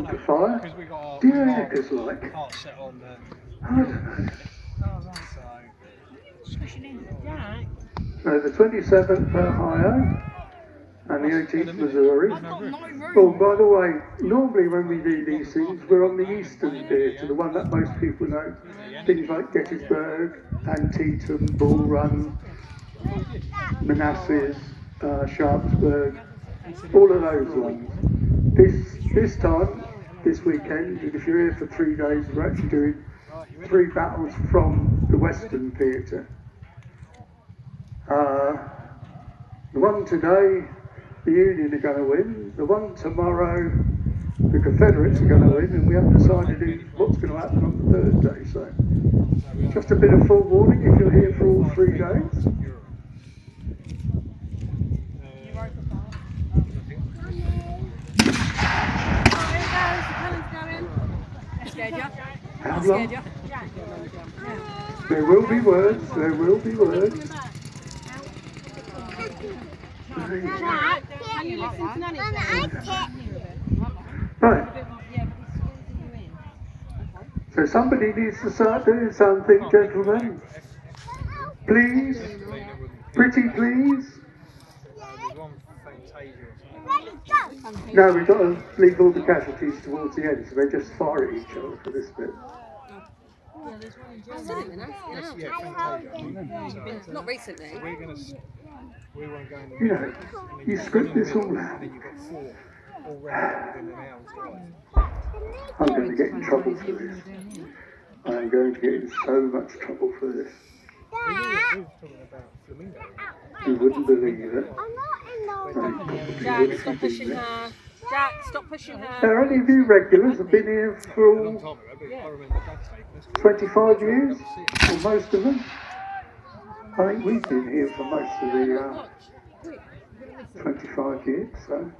on to fire. Do you heck us like? I don't know. So the 27th Ohio and the 18th Missouri. Oh, by the way, normally when we do these things, we're on the Eastern Theatre, the one that most people know. Things like Gettysburg, Antietam, Bull Run, Manassas, Sharpsburg, all of those ones. This time, this weekend, if you're here for 3 days, we're actually doing 3 battles from the Western Theatre. The one today, the Union are going to win. The one tomorrow, the Confederates are going to win, and we haven't decided what's going to happen on the Thursday. So, just a bit of forewarning if you're here for all 3 days. How long? There will be words. There will be words. Right. So somebody needs to start doing something, gentlemen. Please. Pretty please. No, we've got to leave all the casualties towards the end, so they just fire at each other for this bit. Not recently. You know, you script this all out. I'm going to get in trouble for this. I'm going to get in so much trouble for this. You wouldn't believe it. Jack, stop pushing her. Jack, stop pushing her. Are any of you regulars have been here for 25 years? Or most of them? I think we've been here for most of the 25 years, so.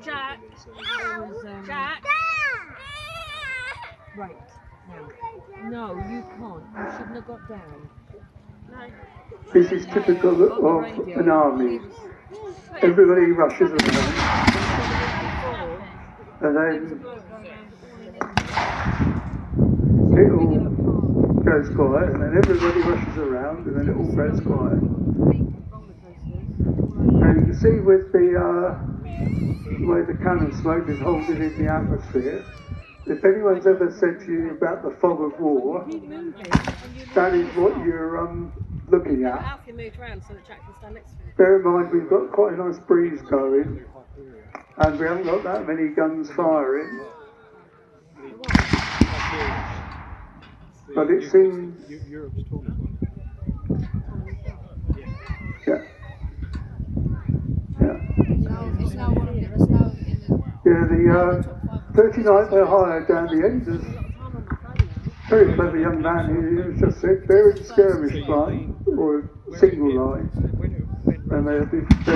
Jack. Jack. Right. No, you can't. You shouldn't have got down. This is typical of an army. Everybody rushes around. And then it all goes quiet, and then everybody rushes around, and then it all goes quiet. And you can see with the way the cannon smoke is holding in the atmosphere, if anyone's ever said to you about the fog of war, that is what you're looking at. Bear in mind we've got quite a nice breeze going, and we haven't got that many guns firing. But it seems... Yeah. Yeah, the 39th Ohio down the end is very clever young man who just said they're in skirmish line, or single line, and they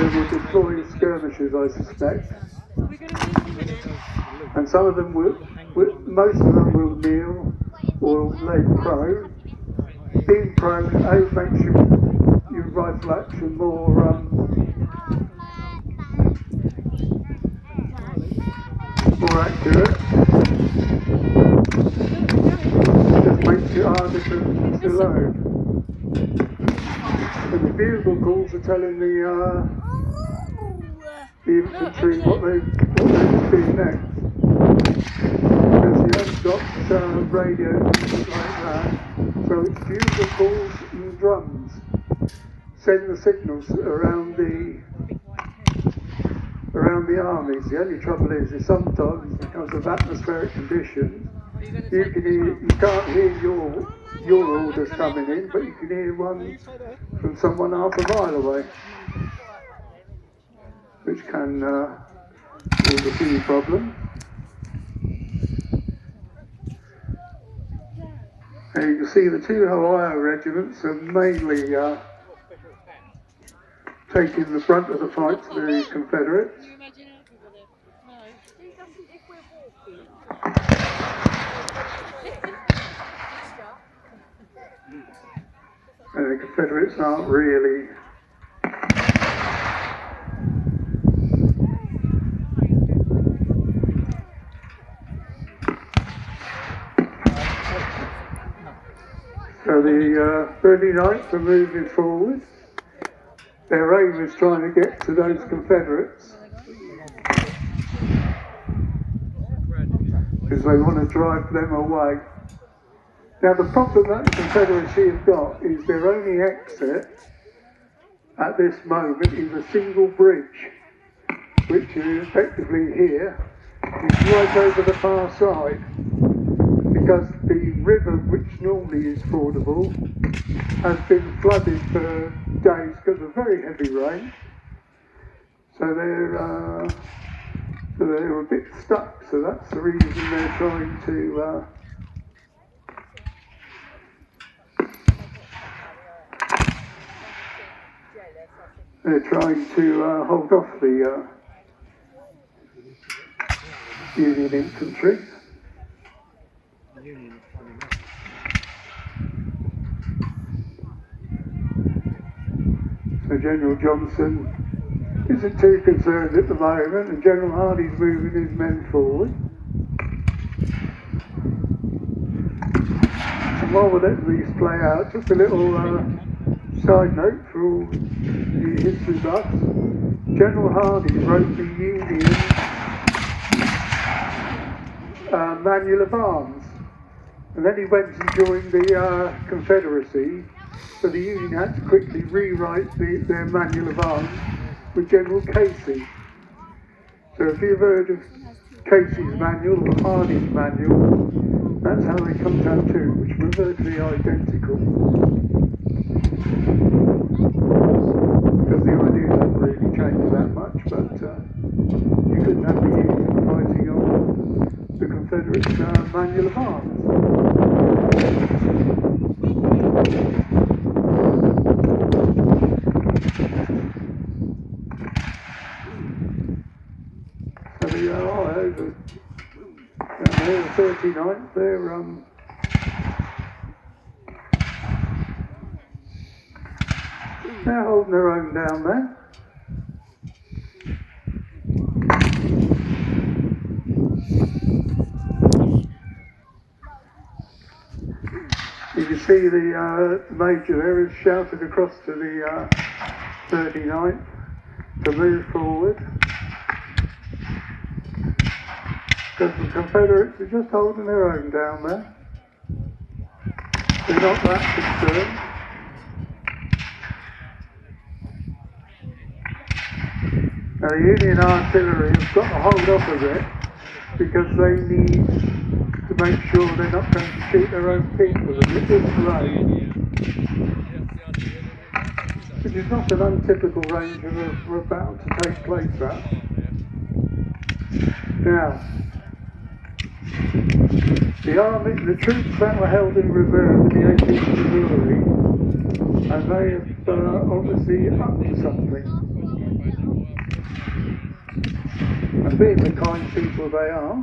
will deploy skirmishers, I suspect. And some of them will, most of them will kneel or lay prone. Being prone, makes your rifle action more accurate. Just makes it harder to load. And the bugle calls are telling the infantry what they do next. Because you haven't got radios and things like that. So it's bugle calls and drums. Send the signals around the armies. The only trouble is sometimes because of atmospheric conditions, you can't hear your orders coming in, but you can hear one from someone half a mile away, which can cause a few problems. And you can see the 2 Ohio regiments are mainly taking the brunt of the fight to the Confederates. And the Confederates aren't really The 39th are moving forward. Their aim is trying to get to those Confederates, because they want to drive them away. Now the problem that the Confederacy have got is their only exit at this moment is a single bridge, which is effectively here, is right over the far side, because the river, which normally is fordable, has been flooded for days because of very heavy rain. So they're a bit stuck. So that's the reason they're trying to hold off the Union infantry. So General Johnson isn't too concerned at the moment, and General Hardy's moving his men forward. And while we're letting these play out, just a little side note for all the history buffs. General Hardy wrote the Union Manual of Arms, and then he went and joined the Confederacy, so the Union had to quickly rewrite their Manual of Arms with General Casey. So if you've heard of Casey's manual or Hardy's manual, that's how they come down to, which were virtually identical. Because the ideas haven't really changed that much, but you couldn't have the Union fighting on the Confederate Manual of Arms. So the over down there, the 39th, they're holding their own down there. You can see the major there is shouted across to the 39th to move forward. Because the Confederates are just holding their own down there. They're not that concerned. Now the Union artillery have got to hold off a bit, because they need to make sure they're not going to shoot their own people as it is rain, which is not an untypical range of a battle to take place at. Now, the troops that were held in reserve in the 18th Missouri, and they have obviously up to something. And being the kind people they are,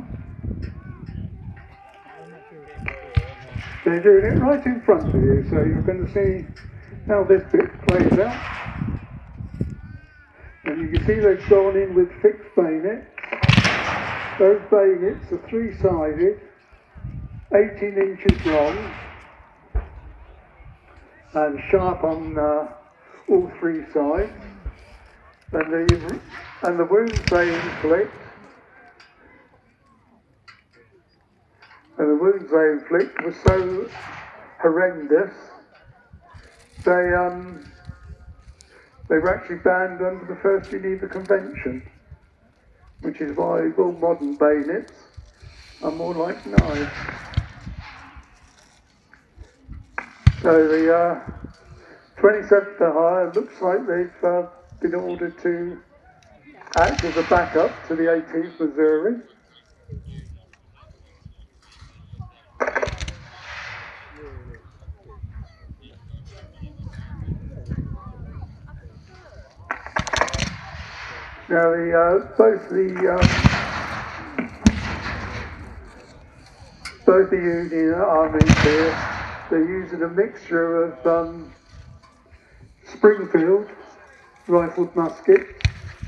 they're doing it right in front of you, so you're going to see how this bit plays out. And you can see they've gone in with fixed bayonets. Those bayonets are three-sided, 18 inches long, and sharp on all three sides. And the wounds they inflict, were so horrendous, they were actually banned under the First Geneva Convention, which is why all modern bayonets are more like knives. So the 27th Ohio looks like they've been ordered to act as a backup to the 18th Missouri. Now both the Union armies here, they're using a mixture of Springfield rifled muskets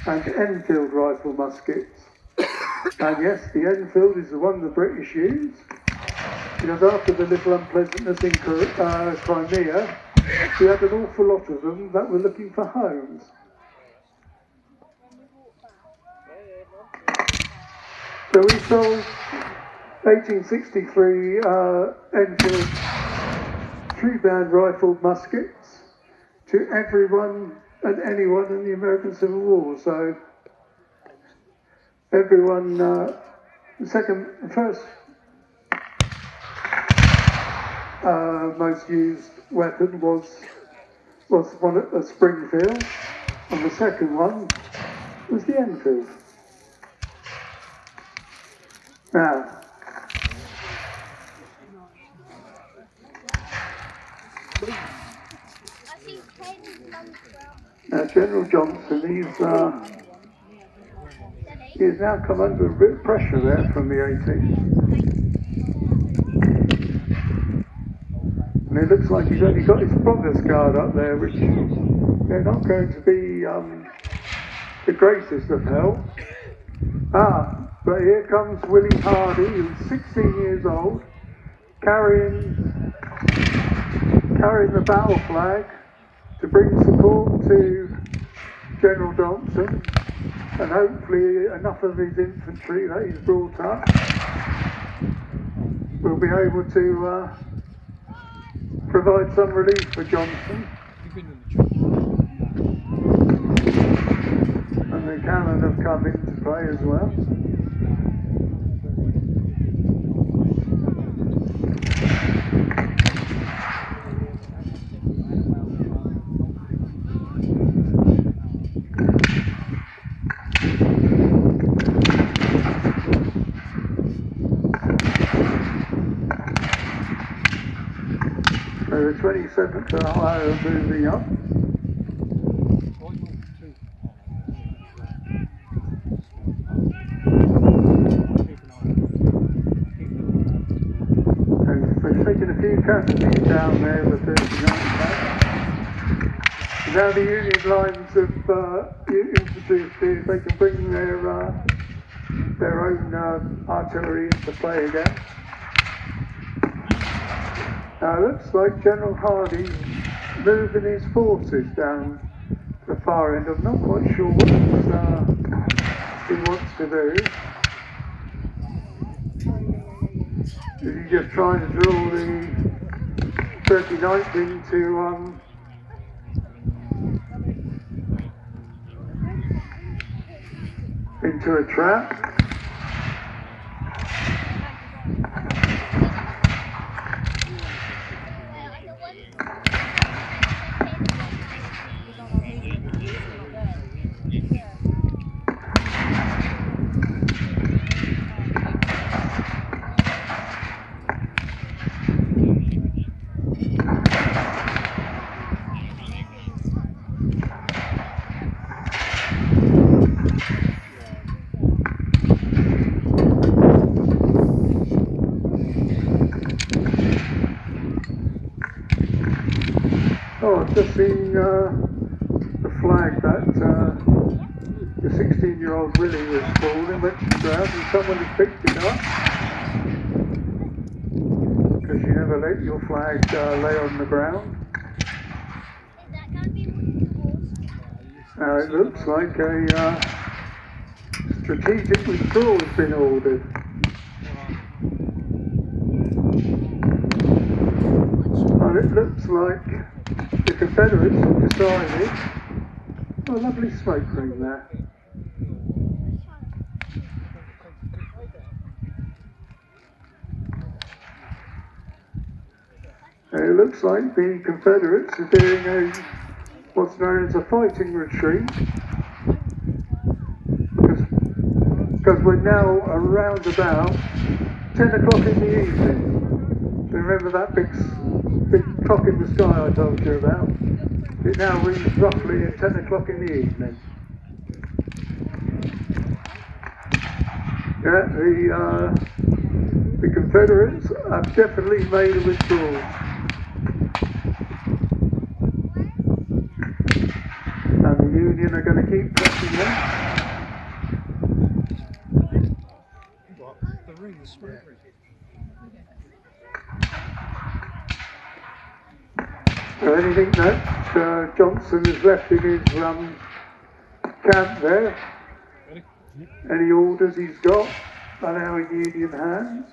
and Enfield rifle muskets. And yes, the Enfield is the one the British use. because after the little unpleasantness in Crimea, we had an awful lot of them that were looking for homes. So we sold 1863 Enfield tree-bound rifled muskets to everyone and anyone in the American Civil War. So everyone, the first most used weapon was one at Springfield, and the second one was the Enfield. Now, General Johnson, he's now come under a bit of pressure there from the 18th. And it looks like he's only got his Provost Guard up there, which they're not going to be the greatest of help. But here comes Willie Hardy, who's 16 years old, carrying the battle flag to bring support to General Johnson, and hopefully enough of his infantry that he's brought up will be able to provide some relief for Johnson. And the cannon have come into play as well. So the 27th Ohio moving up. And they've taken a few casualties down there, the 39th. Now the Union lines of infantry have see if they can bring their own artillery into play again. Now it looks like General Hardy's moving his forces down the far end. I'm not quite sure what he wants to do. Is he just trying to draw the 39th into a trap? Oh, I've just seen the flag that the 16-year-old Willie was holding went to the ground, and someone has picked it up. Because you never let your flag lay on the ground. Now it looks like a strategic withdrawal has been ordered. And it looks like the Confederates have decided. Oh, lovely smoke ring there. It looks like the Confederates are doing what's known as a fighting retreat, because we're now around about 10 o'clock in the evening. Remember that big clock in the sky I told you about? It now rings roughly at 10 o'clock in the evening. Yeah, the Confederates have definitely made a withdrawal. And the Union are going to keep pressing them. What? The ring, the smoke ring. So anything that Johnson has left in his camp there? Any orders he's got on our Union hands?